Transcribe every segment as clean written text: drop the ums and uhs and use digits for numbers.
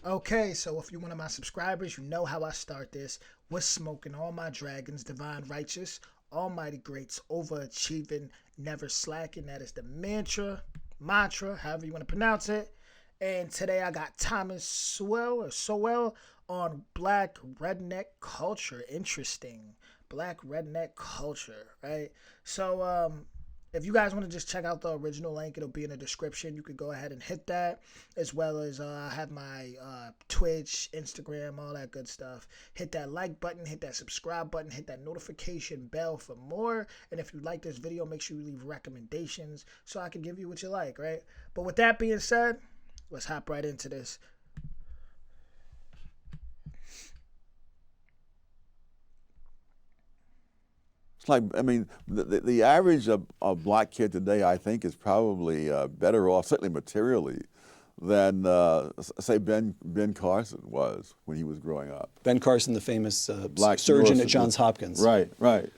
Okay, so if you're one of my subscribers, you know how I start this. We're smoking all my dragons, divine righteous, almighty greats, overachieving, never slacking. That is the mantra, however you want to pronounce it. And today I got Thomas Sowell on Black Redneck culture. Interesting. Black Redneck culture, right? So if you guys want to just check out the original link, it'll be in the description. You could go ahead and hit that, as well as I have my Twitch, Instagram, all that good stuff. Hit that like button, hit that subscribe button, hit that notification bell for more. And if you like this video, make sure you leave recommendations so I can give you what you like, right? But with that being said, let's hop right into this. It's like, I mean, the average of black kid today, I think, is probably better off, certainly materially, than, say, Ben Carson was when he was growing up. Ben Carson, the famous Black surgeon neuroscientist. at Johns Hopkins. Right, right.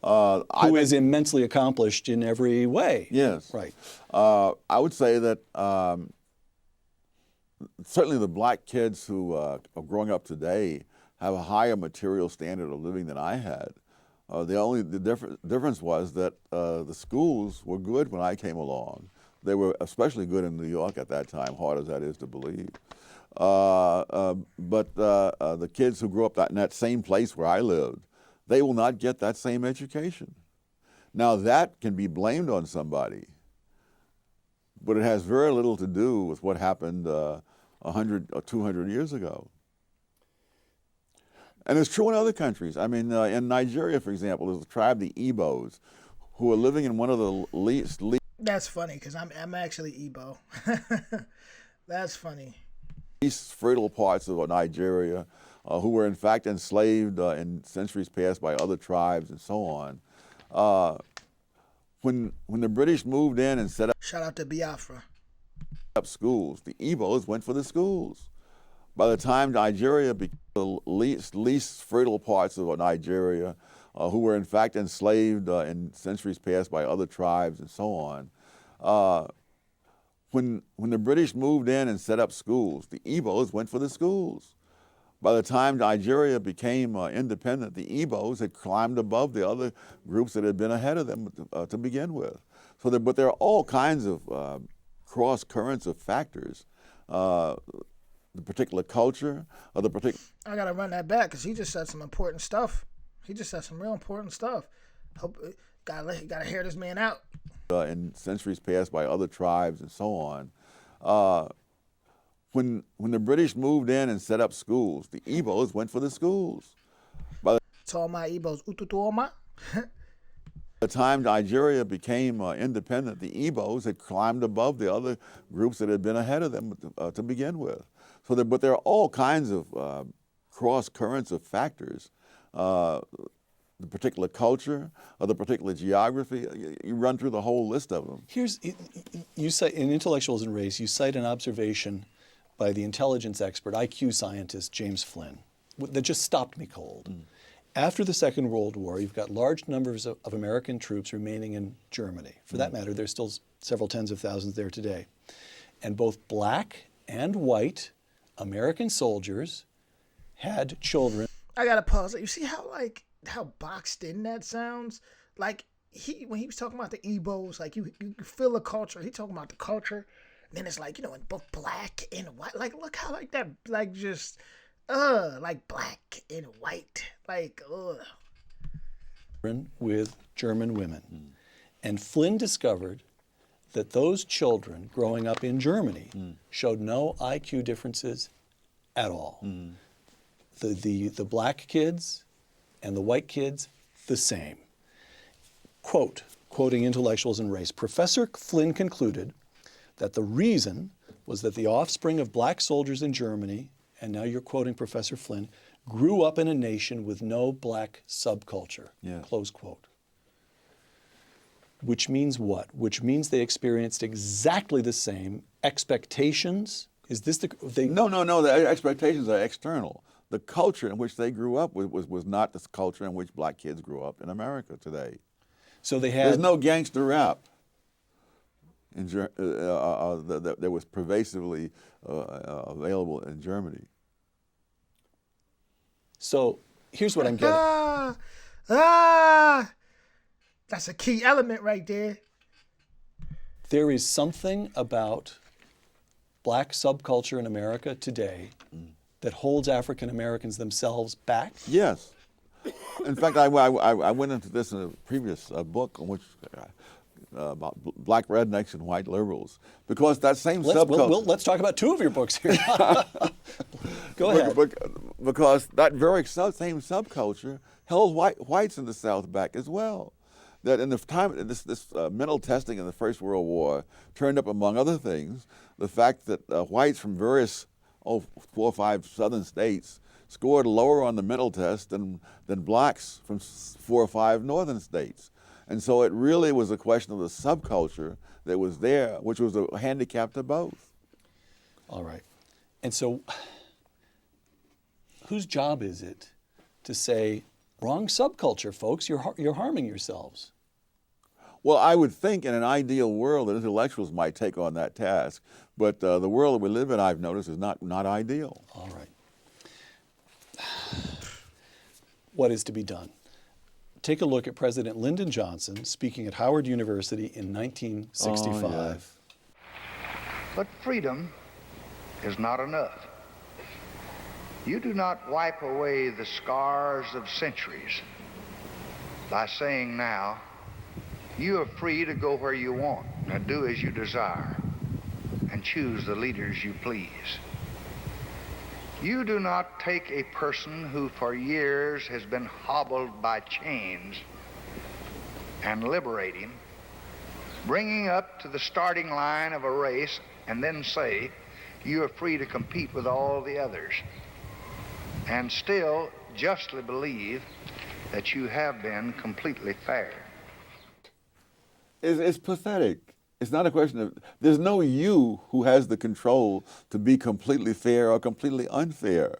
Who is immensely accomplished in every way. Yes. Right. I would say that certainly the black kids who are growing up today have a higher material standard of living than I had. The difference was that the schools were good when I came along. They were especially good in New York at that time, hard as that is to believe. But the kids who grew up in that same place where I lived, they will not get that same education. Now that can be blamed on somebody, but it has very little to do with what happened 100 or 200 years ago. And it's true in other countries. I mean, in Nigeria, for example, there's a tribe, the Igbos, who are living in one of the least. That's funny because I'm actually Igbo. That's funny. Least fertile parts of Nigeria, who were in fact enslaved in centuries past by other tribes and so on. When the British moved in and set Shout out to Biafra. up schools, the Igbos went for the schools. By the time Nigeria became the least fertile parts of Nigeria, who were in fact enslaved in centuries past by other tribes and so on, when the British moved in and set up schools, the Igbos went for the schools. By the time Nigeria became independent, the Igbos had climbed above the other groups that had been ahead of them to begin with. So, but there are all kinds of cross currents of factors. The particular culture, or the particular. I gotta run that back because he just said some important stuff. He just said some real important stuff. Hope gotta hear this man out. In centuries past by other tribes and so on. When the British moved in and set up schools, the Igbos went for the schools. To all my Igbos, ututuoma. By the time Nigeria became independent, the Igbos had climbed above the other groups that had been ahead of them to begin with. So, but there are all kinds of cross currents of factors. The particular culture, or the particular geography, you run through the whole list of them. You cite in Intellectuals and Race, you cite an observation by the intelligence expert, IQ scientist James Flynn, that just stopped me cold. After the Second World War, you've got large numbers of American troops remaining in Germany. For that matter, there's still several tens of thousands there today. And both black and white American soldiers had children. I gotta pause it. You see how boxed in that sounds? Like when he was talking about the Igbos, like you feel the culture. He talking about the culture. And then it's like, in both black and white. Like look how like that, like just like black and white. Like with German women. And Flynn discovered that those children growing up in Germany showed no IQ differences at all. The black kids and the white kids, the same. Quoting Intellectuals and Race, Professor Flynn concluded that the reason was that the offspring of black soldiers in Germany, and now you're quoting Professor Flynn, grew up in a nation with no black subculture, close quote. Which means what? Which means they experienced exactly the same expectations. Is this No, the expectations are external. The culture in which they grew up was not the culture in which black kids grew up in America today. So they had. There's no gangster rap. that was pervasively available in Germany. So here's what I'm getting. That's a key element right there. There is something about black subculture in America today that holds African Americans themselves back. Yes. In fact, I went into this in a previous book on which about black rednecks and white liberals, because that same subculture. Let's talk about two of your books here. Go ahead. Because that very same subculture held whites in the South back as well. That in the time this mental testing in the First World War turned up, among other things, the fact that whites from various 4 or 5 southern states scored lower on the mental test than blacks from 4 or 5 northern states. And so it really was a question of the subculture that was there, which was a handicap to both. All right. And so whose job is it to say, wrong subculture, folks, you're harming yourselves? Well, I would think in an ideal world that intellectuals might take on that task, but the world that we live in, I've noticed, is not ideal. All right. What is to be done? Take a look at President Lyndon Johnson speaking at Howard University in 1965. Oh, yes. But freedom is not enough. You do not wipe away the scars of centuries by saying now, you are free to go where you want and do as you desire and choose the leaders you please. You do not take a person who for years has been hobbled by chains and liberate him, bring him up to the starting line of a race, and then say, you are free to compete with all the others, and still justly believe that you have been completely fair. It's pathetic. It's not a question of, there's no you who has the control to be completely fair or completely unfair.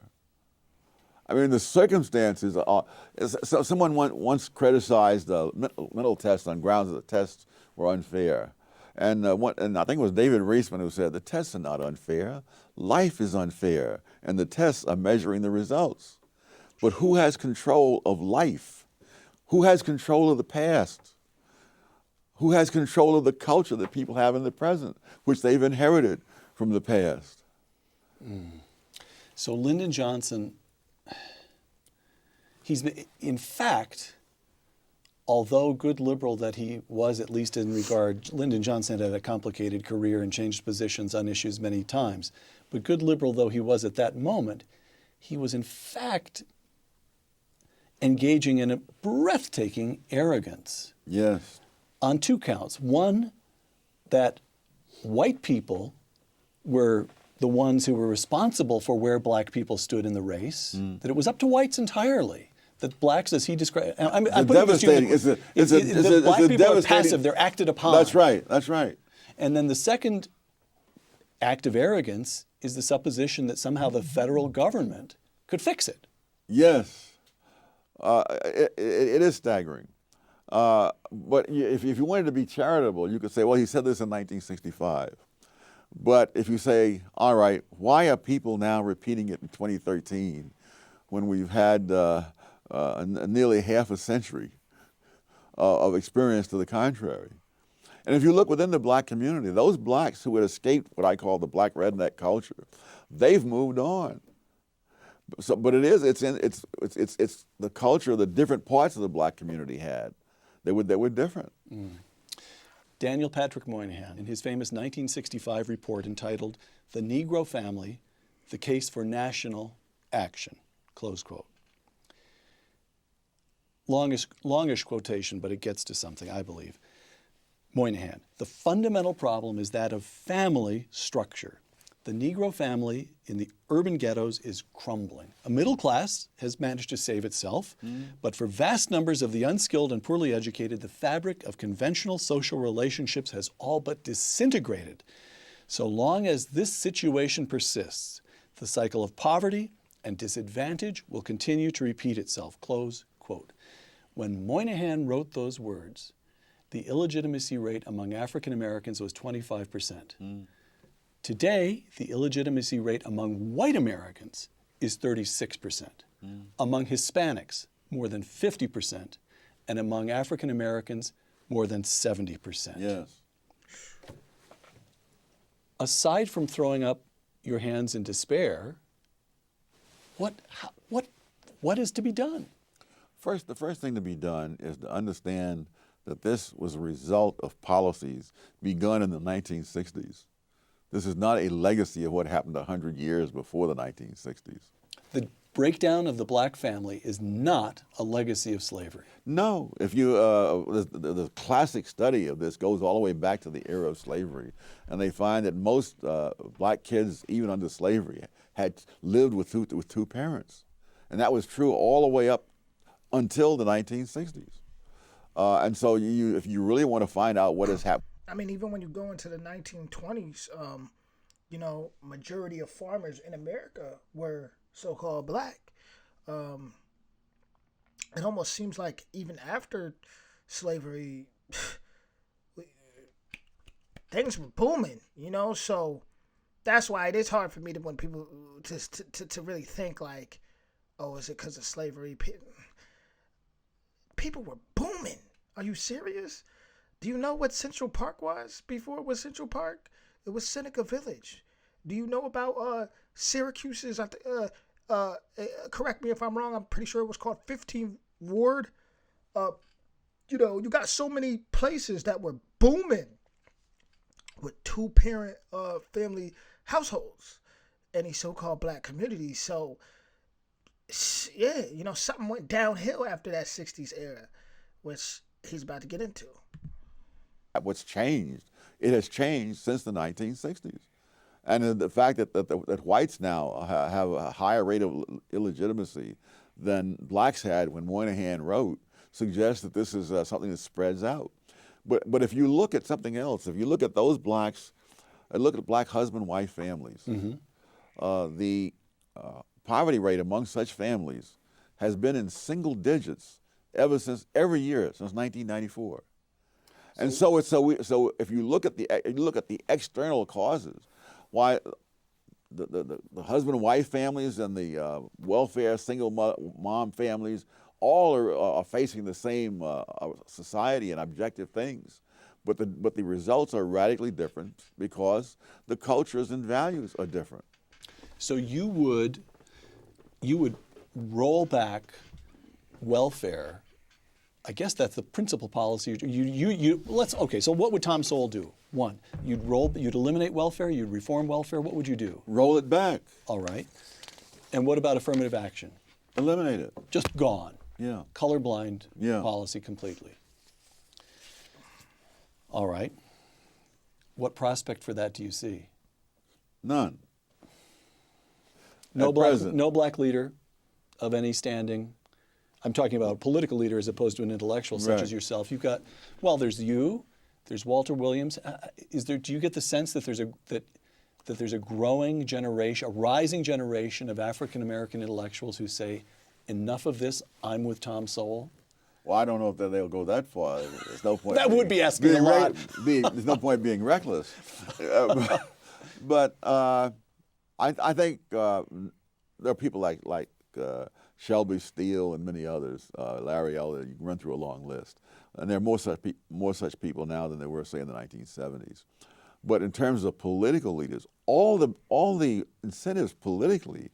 I mean, the circumstances are, so someone once criticized the mental tests on grounds that the tests were unfair. And I think it was David Reisman who said, the tests are not unfair. Life is unfair, and the tests are measuring the results. But who has control of life? Who has control of the past? Who has control of the culture that people have in the present, which they've inherited from the past? So Lyndon Johnson, in fact, although good liberal that he was, at least in regard, Lyndon Johnson had a complicated career and changed positions on issues many times, but good liberal though he was at that moment, he was in fact engaging in a breathtaking arrogance. Yes. On 2 counts. One, that white people were the ones who were responsible for where black people stood in the race, that it was up to whites entirely. That blacks, as he described, I'm putting this to you, the black people are passive, they're acted upon. That's right, that's right. And then the second act of arrogance is the supposition that somehow the federal government could fix it. Yes, it is staggering. But if you wanted to be charitable, you could say, well, he said this in 1965. But if you say, all right, why are people now repeating it in 2013 when we've had nearly half a century of experience to the contrary? And if you look within the black community, those blacks who had escaped what I call the black redneck culture, they've moved on. So, but it's the culture the different parts of the black community had. They were different. Daniel Patrick Moynihan, in his famous 1965 report entitled "The Negro Family: The Case for National Action," close quote. Longish quotation, but it gets to something, I believe. Moynihan, the fundamental problem is that of family structure. The Negro family in the urban ghettos is crumbling. A middle class has managed to save itself, but for vast numbers of the unskilled and poorly educated, the fabric of conventional social relationships has all but disintegrated. So long as this situation persists, the cycle of poverty and disadvantage will continue to repeat itself. Close quote. When Moynihan wrote those words, the illegitimacy rate among African Americans was 25%. Today, the illegitimacy rate among white Americans is 36%. Among Hispanics, more than 50%, and among African Americans, more than 70%. Yes. Aside from throwing up your hands in despair, what is to be done? The first thing to be done is to understand that this was a result of policies begun in the 1960s. This is not a legacy of what happened 100 years before the 1960s. The breakdown of the black family is not a legacy of slavery. No, if you the classic study of this goes all the way back to the era of slavery, and they find that most black kids, even under slavery, had lived with two parents, and that was true all the way up until the 1960s. And so, if you really want to find out what has happened, I mean, even when you go into the 1920s, you know, majority of farmers in America were so-called black. It almost seems like even after slavery, things were booming, you know? So that's why it is hard for me to, when people, to really think like, oh, is it because of slavery? People were booming. Are you serious? Do you know what Central Park was before it was Central Park? It was Seneca Village. Do you know about Syracuse's, correct me if I'm wrong, I'm pretty sure it was called 15th Ward. You know, you got so many places that were booming with two-parent family households in these so-called black communities. So, yeah, you know, something went downhill after that 60s era, which he's about to get into. what's changed? It has changed since the 1960s. And the fact that whites now have a higher rate of illegitimacy than blacks had when Moynihan wrote suggests that this is something that spreads out. But if you look at something else, if you look at those blacks, look at black husband-wife families, the poverty rate among such families has been in single digits every year since 1994. And so if you look at the external causes, why the husband and wife families and the welfare single mom families all are facing the same society and objective things, but the results are radically different because the cultures and values are different. So you would roll back welfare. I guess that's the principal policy. So what would Tom Sowell do? One, you'd eliminate welfare, you'd reform welfare. What would you do? Roll it back. All right. And what about affirmative action? Eliminate it. Just gone. Yeah. Colorblind Yeah. policy completely. All right. What prospect for that do you see? None. No At black leader of any standing. I'm talking about a political leader as opposed to an intellectual such Right. as yourself. You've got, well, there's you, there's Walter Williams. Do you get the sense that there's a growing generation, a rising generation of African American intellectuals who say, enough of this, I'm with Tom Sowell? Well, I don't know if they'll go that far. There's no point. That would be asking a lot. There's no point being reckless. But I think there are people like Shelby Steele and many others, Larry Elder. You can run through a long list, and there are more such people now than there were, say, in the 1970s. But in terms of political leaders, all the incentives politically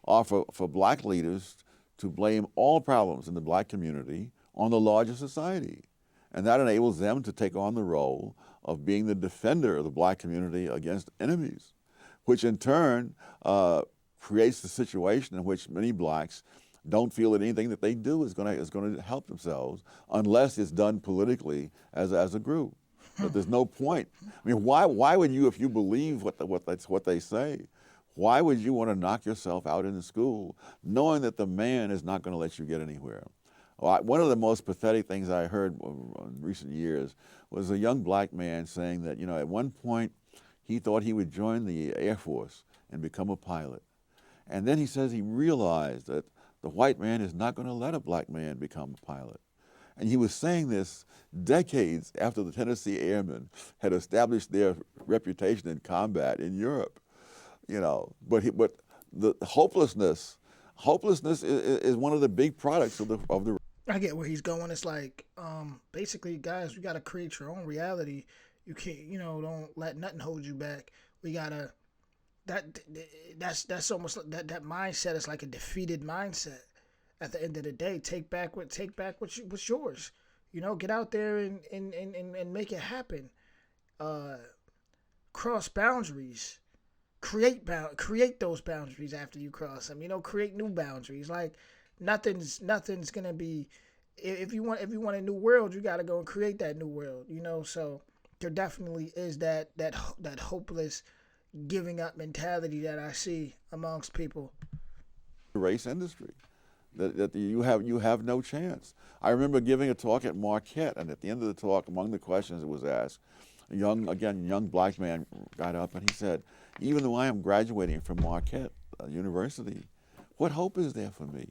are for black leaders to blame all problems in the black community on the larger society. And that enables them to take on the role of being the defender of the black community against enemies, which in turn creates the situation in which many blacks don't feel that anything that they do is going to help themselves unless it's done politically as a group. But there's no point. I mean, why would you, if you believe what they say, why would you want to knock yourself out in the school knowing that the man is not going to let you get anywhere? One of the most pathetic things I heard in recent years was a young black man saying that, at one point he thought he would join the Air Force and become a pilot. And then he says he realized that the white man is not going to let a black man become a pilot. And he was saying this decades after the Tennessee Airmen had established their reputation in combat in Europe, you know. But the hopelessness is one of the big products of the. I get where he's going. It's like, basically, guys, we got to create your own reality. You can't, don't let nothing hold you back. We gotta. That's almost that mindset is like a defeated mindset. At the end of the day, take back what's yours. Get out there and make it happen. Cross boundaries. Create those boundaries after you cross them. Create new boundaries. Like nothing's gonna be. If you want a new world, you gotta go and create that new world. So there definitely is that hopeless giving up mentality that I see amongst people. The race industry, that you have no chance. I remember giving a talk at Marquette, and at the end of the talk, among the questions that was asked, a young black man got up and he said, "Even though I am graduating from Marquette University, what hope is there for me?"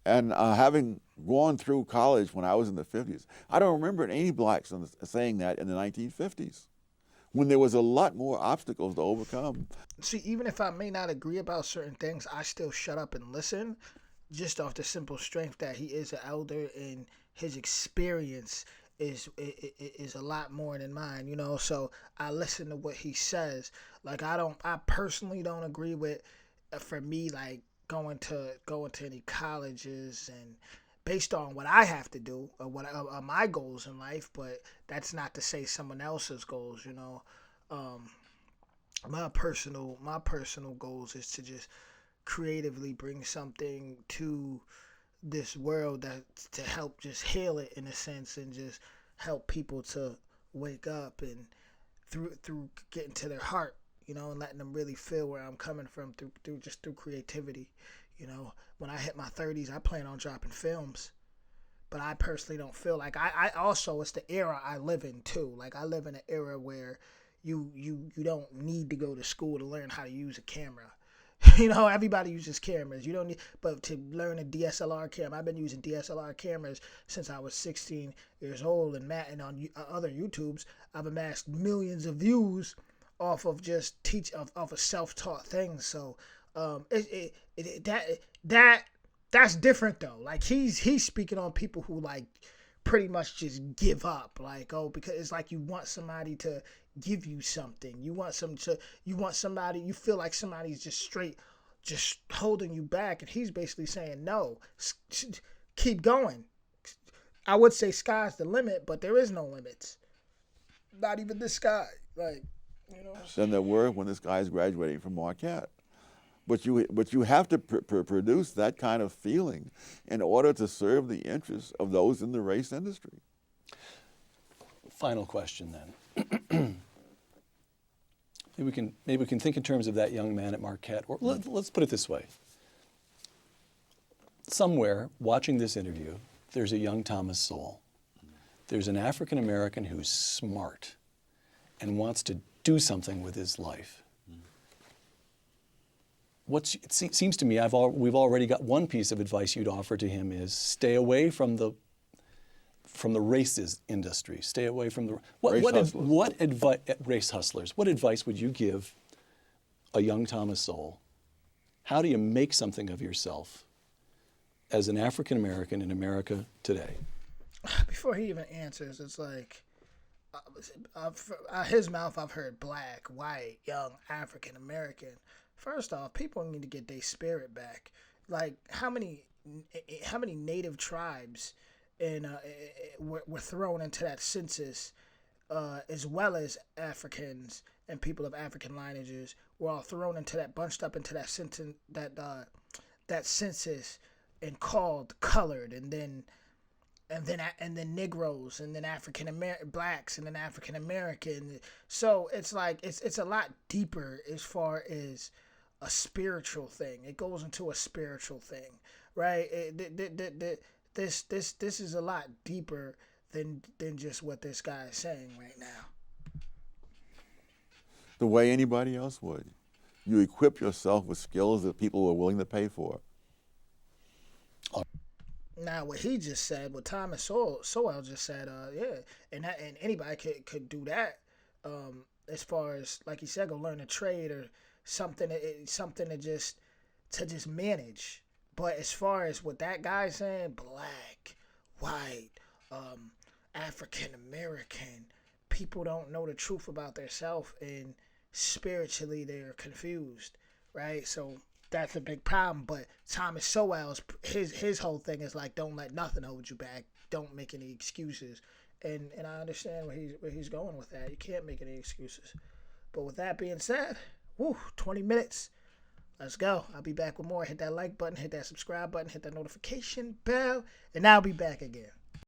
And having gone through college when I was in the 50s, I don't remember any blacks saying that in the 1950s, when there was a lot more obstacles to overcome. See, even if I may not agree about certain things, I still shut up and listen, just off the simple strength that he is an elder and his experience is a lot more than mine, So I listen to what he says. Like I personally don't agree with, for me, like going to any colleges and based on what I have to do or what are my goals in life, but that's not to say someone else's goals, My personal goals is to just creatively bring something to this world that to help just heal it in a sense and just help people to wake up and through getting to their heart, and letting them really feel where I'm coming from through creativity. When I hit my 30s, I plan on dropping films. But I personally don't feel like I also, it's the era I live in too. Like I live in an era where you don't need to go to school to learn how to use a camera. Everybody uses cameras. You don't need, but to learn a DSLR camera, I've been using DSLR cameras since I was 16 years old, and on other YouTubes, I've amassed millions of views off of just off of self-taught things. So that's different though. Like he's speaking on people who like pretty much just give up. Like, because it's like you want somebody to give you something. You want somebody, you feel like somebody's just holding you back. And he's basically saying, no, keep going. I would say sky's the limit, but there is no limits. Not even the sky. Like, Than there were when this guy is graduating from Marquette. But you have to produce that kind of feeling in order to serve the interests of those in the race industry. Final question then. Maybe we can think in terms of that young man at Marquette, or let's put it this way. Somewhere watching this interview, there's a young Thomas Sowell. There's an African American who's smart and wants to do something with his life. It seems to me we've already got one piece of advice you'd offer to him is stay away from the races industry. Stay away from the race hustlers. What advice would you give a young Thomas Sowell? How do you make something of yourself as an African American in America today? Before he even answers, it's like his mouth. I've heard black, white, young, African American. First off, people need to get their spirit back. Like how many native tribes were thrown into that census, as well as Africans and people of African lineages were all thrown into that, bunched up into that sentence, that census, and called colored, and then Negroes, and then blacks, and then African American. So it's like it's a lot deeper as far as a spiritual thing. It goes into a spiritual thing, right? This is a lot deeper than just what this guy is saying right now. The way anybody else would. You equip yourself with skills that people are willing to pay for. Now, what he just said, what Thomas Sowell just said, yeah, and anybody could do that. As far as, like he said, go learn a trade or something, something to just manage. But as far as what that guy's saying, black, white, African American, people don't know the truth about themselves, and spiritually they're confused, right? So that's a big problem. But Thomas Sowell's his whole thing is like, don't let nothing hold you back. Don't make any excuses. And I understand where he's going with that. You can't make any excuses. But with that being said, 20 minutes. Let's go. I'll be back with more. Hit that like button, hit that subscribe button, hit that notification bell, and I'll be back again.